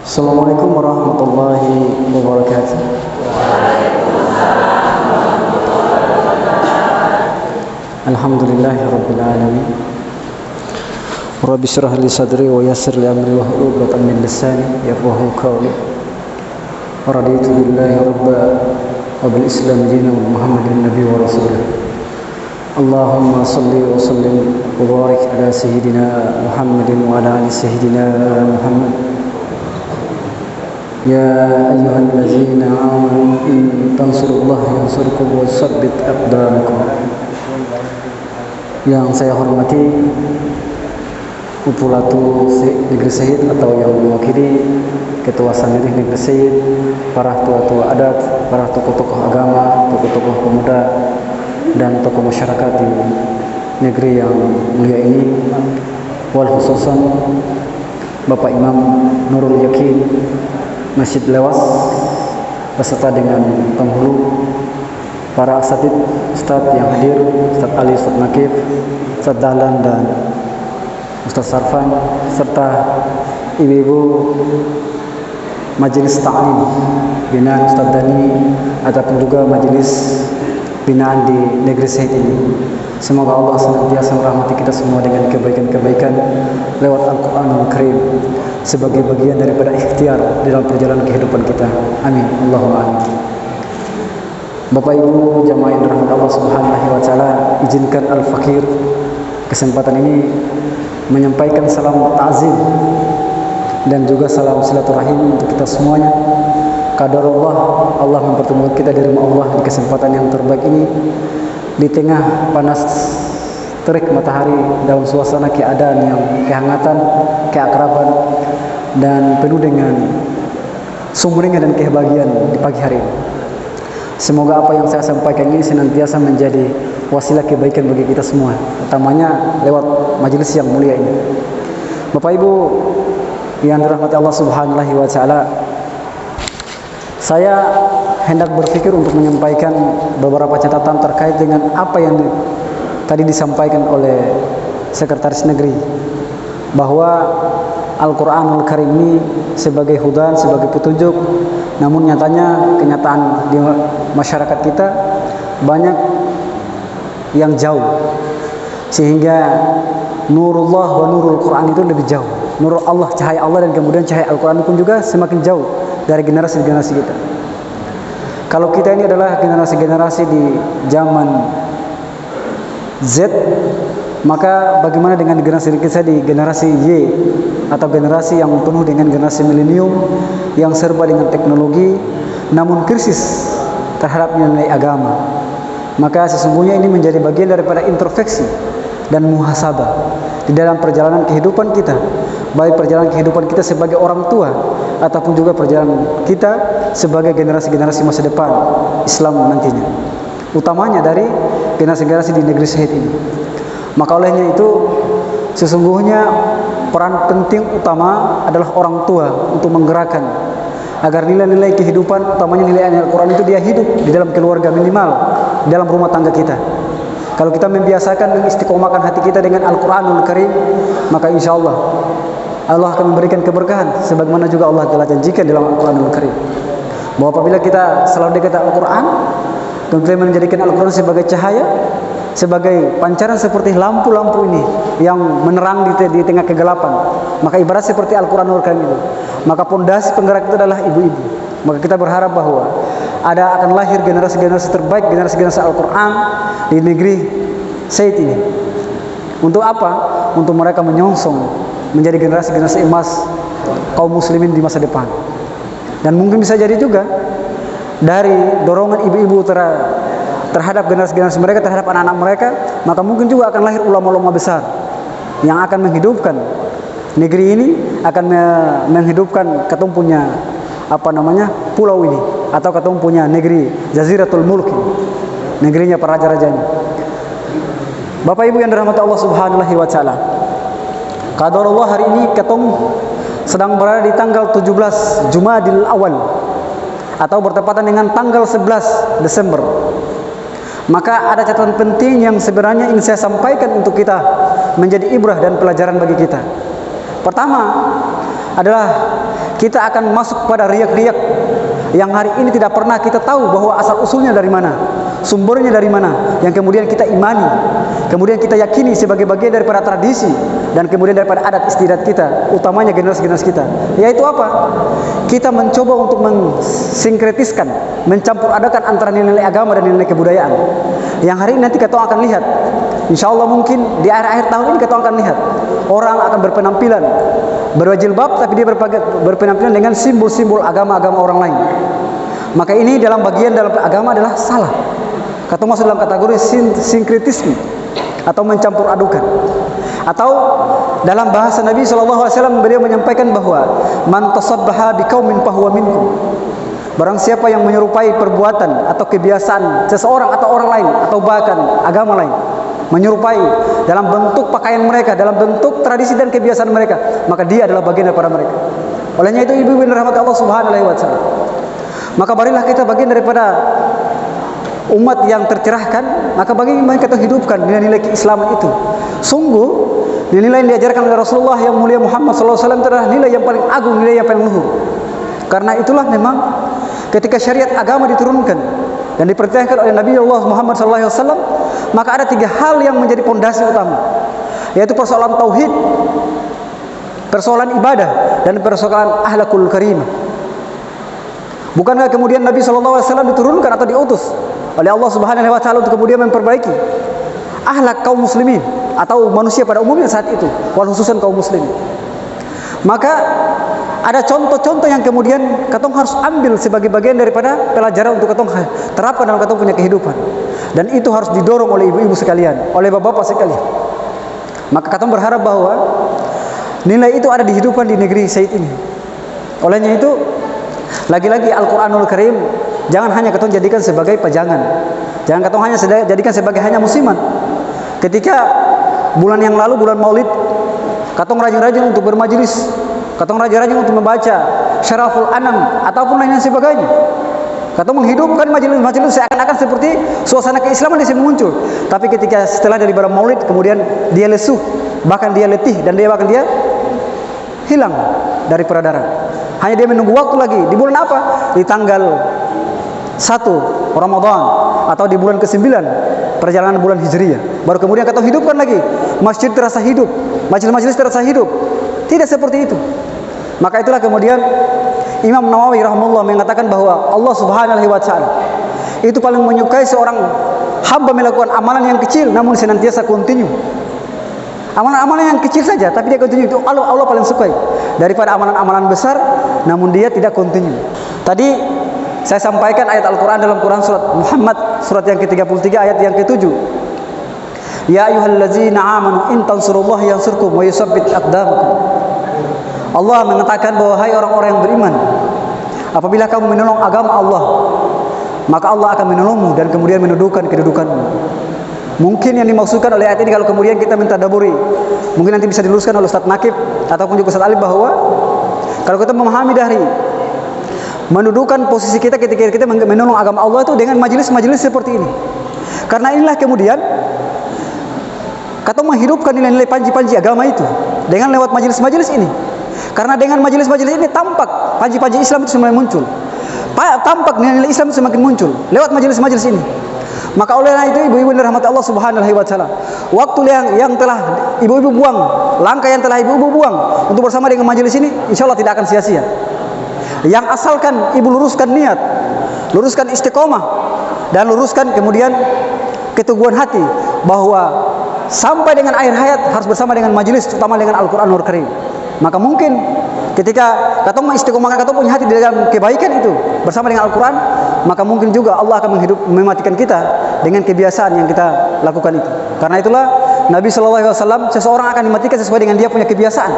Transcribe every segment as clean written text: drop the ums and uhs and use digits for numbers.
Assalamualaikum warahmatullahi wabarakatuh. Alhamdulillahi rabbil alamin. Rabbi shrah li sadri wa yassir li amri wahlul 'uqdatam min lisani yafqahu qawli. Raditu billahi rabba wa bil islam dinan wa muhammadin nabiy wa rasulih. Allahumma salli wa sallim wa barik ala sayyidina Muhammadin wa ala ali sayyidina Muhammad. Ya ayyuhallazina amanu in tansurullaha yansurkum wa tsabbit aqdamakum. Yang saya hormati Upulatu Negeri Syahid atau yang mewakili Ketua Sanggih Negeri Syahid, para tua-tua adat, para tokoh-tokoh agama, tokoh-tokoh pemuda, dan tokoh masyarakat di negeri yang mulia ini, wal khususan Bapak Imam Nurul Yakin Masjid Lewas beserta dengan penghulu, para asatid, Ustadz yang hadir, Ustadz Ali, Ustadz Nakif, Ustadz Dahlan dan Ustadz Sarfan, serta ibu-ibu Majelis Ta'lim binaan Ustadz Dani ataupun juga majelis binaan di Negeri Syahid ini. Semoga Allah senantiasa merahmati kita semua dengan kebaikan-kebaikan lewat Al-Quranul Karim sebagai bagian daripada ikhtiar dalam perjalanan kehidupan kita. Amin. Allahumma amin. Bapak Ibu jamaah yang dirahmati Allah Subhanahu wa taala, izinkan Al-Fakir kesempatan ini menyampaikan salam ta'zim dan juga salam silaturahim untuk kita semuanya. Qadarullah, Allah mempertemukan kita di rumah Allah di kesempatan yang terbaik ini, di tengah panas terik matahari, dalam suasana keadaan yang kehangatan, keakraban, dan penuh dengan sumringah dan kebahagiaan di pagi hari ini. Semoga apa yang saya sampaikan ini senantiasa menjadi wasilah kebaikan bagi kita semua, utamanya lewat majelis yang mulia ini. Bapak Ibu yang dirahmati Allah Subhanahu wa taala, saya hendak berpikir untuk menyampaikan beberapa catatan terkait dengan apa yang tadi disampaikan oleh Sekretaris Negeri, bahwa Al-Quranul Karim ini sebagai hudan, sebagai petunjuk, namun nyatanya kenyataan di masyarakat kita banyak yang jauh, sehingga nurullah wa nurul Quran itu lebih jauh. Nur Allah, cahaya Allah, dan kemudian cahaya Al-Quran pun juga semakin jauh dari generasi-generasi kita. Kalau kita ini adalah generasi-generasi di zaman Z, maka bagaimana dengan generasi kita di generasi Y atau generasi yang penuh dengan generasi milenium yang serba dengan teknologi namun krisis terhadap nilai agama? Maka sesungguhnya ini menjadi bagian daripada introspeksi dan muhasabah di dalam perjalanan kehidupan kita, baik perjalanan kehidupan kita sebagai orang tua ataupun juga perjalanan kita sebagai generasi-generasi masa depan Islam nantinya, utamanya dari generasi-generasi di Negeri Syahid ini. Maka olehnya itu sesungguhnya peran penting utama adalah orang tua untuk menggerakkan agar nilai-nilai kehidupan, utamanya nilai Al-Quran itu dia hidup di dalam keluarga, minimal di dalam rumah tangga kita. Kalau kita membiasakan mengistiqomahkan hati kita dengan Al-Quranul Karim, maka insya Allah Allah akan memberikan keberkahan, sebagaimana juga Allah telah janjikan dalam Al-Quranul Karim, bahwa apabila kita selalu dekat Al-Quran, kemudian menjadikan Al-Quran sebagai cahaya, sebagai pancaran seperti lampu-lampu ini yang menerang di tengah kegelapan, maka ibarat seperti Al-Quranul Karim itu, maka pondasi penggerak itu adalah ibu-ibu. Maka kita berharap bahwa akan lahir generasi-generasi terbaik, generasi-generasi Al-Quran di negeri Syahid ini. Untuk apa? Untuk mereka menyongsong menjadi generasi-generasi emas kaum muslimin di masa depan. Dan mungkin bisa jadi juga dari dorongan ibu-ibu terhadap generasi-generasi mereka, terhadap anak-anak mereka, maka mungkin juga akan lahir ulama-ulama besar yang akan menghidupkan negeri ini, akan menghidupkan ketumpunya pulau ini, atau ketumpunya negeri Jaziratul Mulk ini, negerinya para raja-raja ini. Bapak Ibu yang dirahmati Allah Subhanahu wa taala, qadarullah, hari ini ketum sedang berada di tanggal 17 Jumadil Awal atau bertepatan dengan tanggal 11 Desember. Maka ada catatan penting yang sebenarnya ingin saya sampaikan untuk kita menjadi ibrah dan pelajaran bagi kita. Pertama, adalah kita akan masuk pada riak-riak yang hari ini tidak pernah kita tahu bahwa asal usulnya dari mana, sumbernya dari mana, yang kemudian kita imani, kemudian kita yakini sebagai bagian daripada tradisi dan kemudian daripada adat istiadat kita, utamanya generasi-generasi kita. Yaitu apa? Kita mencoba untuk mensinkretiskan, mencampur adakan antara nilai-nilai agama dan nilai kebudayaan. Yang hari ini nanti kita akan lihat, insya Allah mungkin di akhir-akhir tahun ini kita akan lihat orang akan berpenampilan berjilbab, tapi dia berpenampilan dengan simbol-simbol agama-agama orang lain. Maka ini dalam bagian dalam agama adalah salah. Kata masuk dalam kategori sinkretisme atau mencampur adukan. Atau dalam bahasa Nabi SAW beliau menyampaikan bahwa man tasabbaha biqaumin fahuwa minhum. Barang siapa yang menyerupai perbuatan atau kebiasaan seseorang atau orang lain atau bahkan agama lain, menyerupai dalam bentuk pakaian mereka, dalam bentuk tradisi dan kebiasaan mereka, maka dia adalah bagian daripada mereka. Olehnya itu ibu-ibu rahmat Allah Subhanahu wa taala, maka marilah kita bagian daripada umat yang tercerahkan, maka bagaimana kita hidupkan nilai-nilai keislaman itu. Sungguh nilai yang diajarkan oleh Rasulullah yang mulia Muhammad SAW itu adalah nilai yang paling agung, nilai yang paling luhur. Karena itulah memang ketika syariat agama diturunkan dan diperintahkan oleh Nabi Allah Muhammad SAW, maka ada 3 hal yang menjadi pondasi utama, yaitu persoalan tauhid, persoalan ibadah, dan persoalan akhlakul karimah. Bukankah kemudian Nabi SAW diturunkan atau diutus oleh Allah Subhanahu wa taala untuk kemudian memperbaiki akhlak kaum muslimin atau manusia pada umumnya saat itu, wal khususan kaum muslimin. Maka ada contoh-contoh yang kemudian katong harus ambil sebagai bagian daripada pelajaran untuk katong terapkan dalam katong punya kehidupan. Dan itu harus didorong oleh ibu-ibu sekalian, oleh bapak-bapak sekalian. Maka katong berharap bahwa nilai itu ada dihidupan di negeri Said ini. Olehnya itu, lagi-lagi Al-Quranul Karim jangan hanya katong jadikan sebagai pajangan, jangan katong hanya jadikan sebagai hanya musiman. Ketika bulan yang lalu, bulan Maulid, katong rajin-rajin untuk bermajelis, katong rajin-rajin untuk membaca Syaraful Anam ataupun lain sebagainya. Katong menghidupkan majelis-majelis seakan-akan seperti suasana keislaman di sini muncul. Tapi ketika setelah dari bulan Maulid, kemudian dia lesuh, bahkan dia letih, dan bahkan dia hilang dari peredaran. Hanya dia menunggu waktu lagi. Di bulan apa? Di tanggal 1 Ramadan atau di bulan ke-9 perjalanan bulan Hijriyah. Baru kemudian katong hidupkan lagi. Masjid terasa hidup, majelis-majelis terasa hidup. Tidak seperti itu. Maka itulah kemudian Imam Nawawi rahimahullah mengatakan bahwa Allah Subhanahu wa taala itu paling menyukai seorang hamba melakukan amalan yang kecil namun senantiasa kontinu. Amalan-amalan yang kecil saja tapi dia kontinu, itu Allah paling sukai daripada amalan-amalan besar namun dia tidak kontinu. Tadi saya sampaikan ayat Al-Qur'an dalam Quran surat Muhammad surat yang ke-33 ayat yang ke-7. Ya ayyuhallazina amanu in tansurullaha yansurkum wa yutsabbit aqdamakum. Allah mengatakan bahwa hai orang-orang yang beriman, apabila kamu menolong agama Allah, maka Allah akan menolongmu dan kemudian mendudukan kedudukanmu. Mungkin yang dimaksudkan oleh ayat ini kalau kemudian kita mentadaburi, mungkin nanti bisa diluruskan oleh Ustaz Nakib ataupun juga Ustaz Alif, bahwa kalau kita memahami dari mendudukan posisi kita ketika kita menolong agama Allah itu dengan majelis-majelis seperti ini. Karena inilah kemudian kata menghidupkan nilai-nilai panji-panji agama itu dengan lewat majelis-majelis ini. Karena dengan majelis-majelis ini tampak panji-panji Islam itu semakin muncul, tampak nilai-nilai Islam itu semakin muncul lewat majelis-majelis ini. Maka oleh itu ibu-ibu dirahmati Allah Subhanahu wa taala, waktu yang telah ibu-ibu buang, langkah yang telah ibu-ibu buang untuk bersama dengan majelis ini, insya Allah tidak akan sia-sia. Yang asalkan ibu luruskan niat, luruskan istiqomah, dan luruskan kemudian keteguhan hati bahwa sampai dengan akhir hayat harus bersama dengan majelis, terutama dengan Al-Quranul Karim. Maka mungkin ketika katong mengistiqomahkan katong punya hati di dalam kebaikan itu bersama dengan Al-Quran, maka mungkin juga Allah akan mematikan kita dengan kebiasaan yang kita lakukan itu. Karena itulah Nabi SAW, seseorang akan dimatikan sesuai dengan dia punya kebiasaan.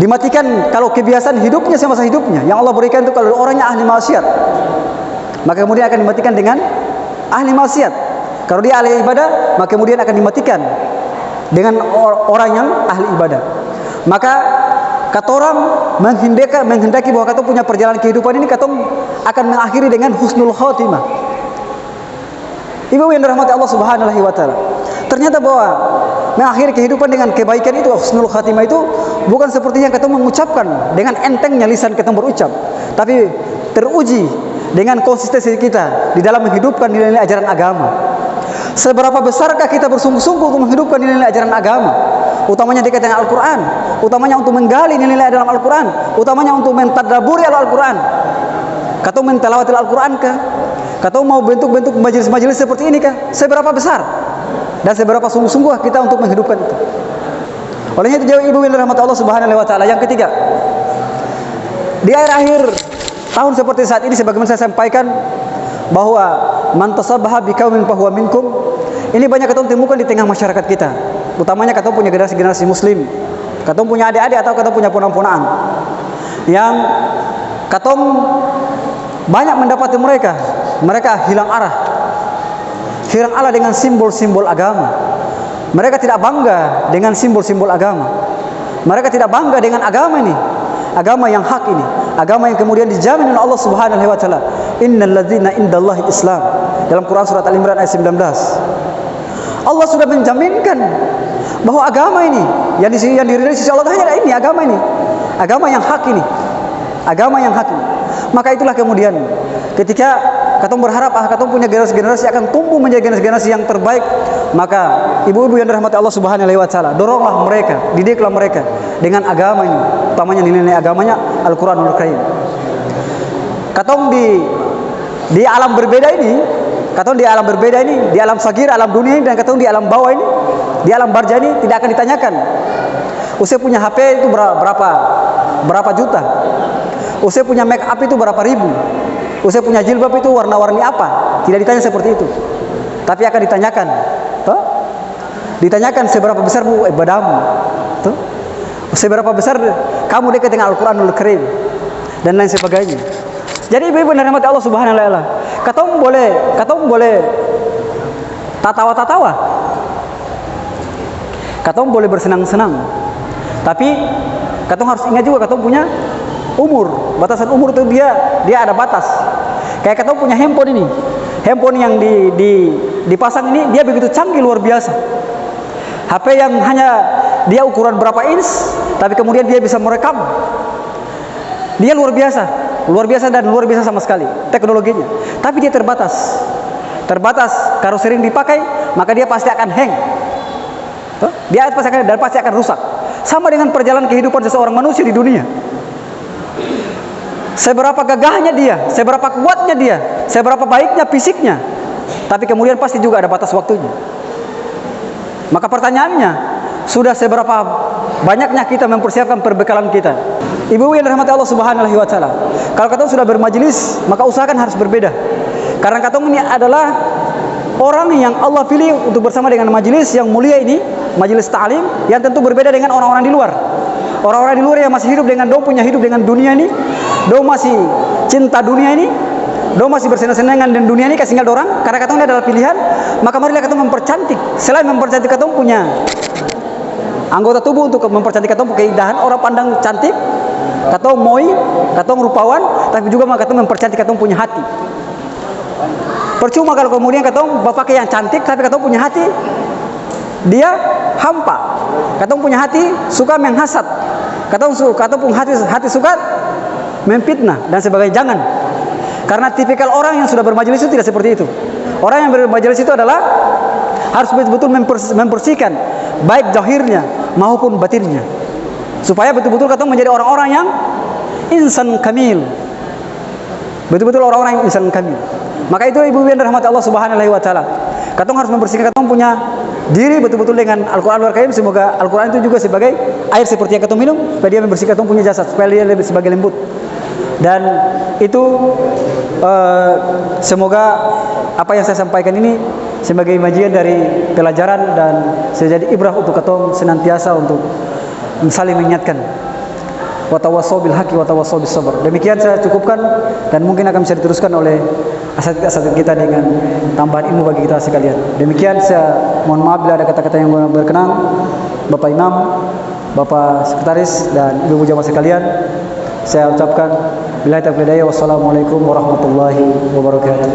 Dimatikan kalau kebiasaan hidupnya semasa hidupnya. Yang Allah berikan itu kalau orangnya ahli maksiat, maka kemudian akan dimatikan dengan ahli maksiat. Kalau dia ahli ibadah, maka kemudian akan dimatikan dengan orang yang ahli ibadah. Maka katorang menghendaki bahwa katong punya perjalanan kehidupan ini katong akan mengakhiri dengan husnul khotimah. Ibu yang dirahmati Allah Subhanahu wa taala. Ternyata bahwa mengakhiri kehidupan dengan kebaikan itu, husnul khatimah itu bukan seperti yang ketemu mengucapkan dengan entengnya lisan ketemu berucap, tapi teruji dengan konsistensi kita di dalam menghidupkan nilai-nilai ajaran agama. Seberapa besarkah kita bersungguh-sungguh untuk menghidupkan nilai-nilai ajaran agama, utamanya dekat dengan Al-Quran, utamanya untuk menggali nilai-nilai dalam Al-Quran, utamanya untuk mentadaburi Al-Quran. Kata mentelawatil Al-Quran kah? Kata mau bentuk-bentuk majelis-majelis seperti ini kah? Seberapa besar dan seberapa sungguh-sungguh kita untuk menghidupkan itu. Olehnya itu jauh ibu yang dirahmati Allah Subhanahu wa taala. Yang ketiga, di akhir-akhir tahun seperti saat ini sebagaimana saya sampaikan bahwa man tasabbaha biqaumin fahuwa minkum. Ini banyak kita temukan di tengah masyarakat kita. Utamanya kita punya generasi-generasi muslim. Kita punya adik-adik atau kita punya ponak-ponakan yang kita banyak mendapati mereka hilang arah. Hilang arah dengan simbol-simbol agama. Mereka tidak bangga dengan simbol-simbol agama. Mereka tidak bangga dengan agama ini, agama yang hak ini, agama yang kemudian dijamin oleh Allah Subhanahu wa taala. Innal ladzina indallahi Islam. Dalam Quran surat Al-Imran ayat 19. Allah sudah menjaminkan bahwa agama ini yang diridhai sisi Allah hanya ini, agama ini, agama yang hak ini, agama yang hak ini. Maka itulah kemudian ketika kita berharap kita punya generasi-generasi akan tumbuh menjadi generasi yang terbaik, maka ibu-ibu yang dirahmati Allah Subhanahu wa taala, doronglah mereka, didiklah mereka dengan agama ini, utamanya nilai-nilai agamanya Al-Qur'anul Karim. Katong di alam berbeda ini, di alam sagir, alam dunia ini, dan katong di alam bawah ini, di alam barja ini tidak akan ditanyakan usia punya HP itu berapa juta, usia punya make up itu berapa ribu, usia punya jilbab itu warna-warni apa. Tidak ditanya seperti itu, tapi akan ditanyakan seberapa besar ibadahmu, seberapa besar kamu dekat dengan Al-Qur'anul Karim dan lain sebagainya. Jadi ibu-ibu yang dirahmati Allah Subhanahu wa taala, katong boleh tatawa-tatawa, katong boleh bersenang-senang, tapi katong harus ingat juga katong punya umur, batasan umur itu dia ada batas. Kayak katong punya handphone ini, handphone yang dipasang ini dia begitu canggih luar biasa. HP yang hanya dia ukuran berapa inch, tapi kemudian dia bisa merekam. Dia luar biasa dan luar biasa sama sekali teknologinya. Tapi dia terbatas. Kalau sering dipakai, maka dia pasti akan hang. Dia pasti akan rusak. Sama dengan perjalanan kehidupan seseorang manusia di dunia. Seberapa gagahnya dia, seberapa kuatnya dia, seberapa baiknya fisiknya, tapi kemudian pasti juga ada batas waktunya. Maka pertanyaannya, sudah seberapa banyaknya kita mempersiapkan perbekalan kita? Ibu yang dirahmati Allah Subhanahu wa taala, kalau katong sudah bermajelis, maka usahakan harus berbeda. Karena katong ini adalah orang yang Allah pilih untuk bersama dengan majelis yang mulia ini, majelis ta'lim, yang tentu berbeda dengan orang-orang di luar. Orang-orang di luar yang masih hidup dengan hidup dengan dunia ini, masih cinta dunia ini, masih bersenang-senangan dengan dunia ini, kasih tinggal orang. Karena katong ini adalah pilihan, maka marilah katong mempercantik. Selain mempercantik katong punya anggota tubuh untuk mempercantik katong keindahan, orang pandang cantik, katong moi, katong rupawan, tapi juga katong mempercantik katong punya hati. Percuma kalau kemudian katong pakai yang cantik, tapi katong punya hati dia hampa. Katong punya hati suka menghasad. Katong punya hati suka memfitnah dan sebagainya. Jangan. Karena tipikal orang yang sudah bermajelis itu tidak seperti itu. Orang yang bermajelis itu adalah harus betul-betul membersihkan baik zahirnya maupun batinnya, supaya betul-betul katong menjadi orang-orang yang insan kamil. Betul-betul orang-orang yang insan kamil. Maka itu ibu yang dirahmati Allah Subhanahu wa taala, katong harus membersihkan katong punya diri betul-betul dengan Al-Qur'anul Karim. Semoga Al-Qur'an itu juga sebagai air seperti yang katong minum, supaya dia membersihkan katong punya jasad, supaya dia lebih sebagai lembut. Dan itu semoga apa yang saya sampaikan ini sebagai bagian dari pelajaran dan menjadi ibrah untuk katong senantiasa untuk saling mengingatkan. Wa tawassaw bil haqqi wa tawassaw bis sabr. Demikian saya cukupkan, dan mungkin akan bisa diteruskan oleh asatidz kita dengan tambahan ilmu bagi kita sekalian. Demikian, saya mohon maaf bila ada kata-kata yang berkenan. Bapak Imam, Bapak Sekretaris, dan ibu-ibu jamaah sekalian, saya ucapkan billahi taufiq hidayah. Wassalamualaikum warahmatullahi wabarakatuh.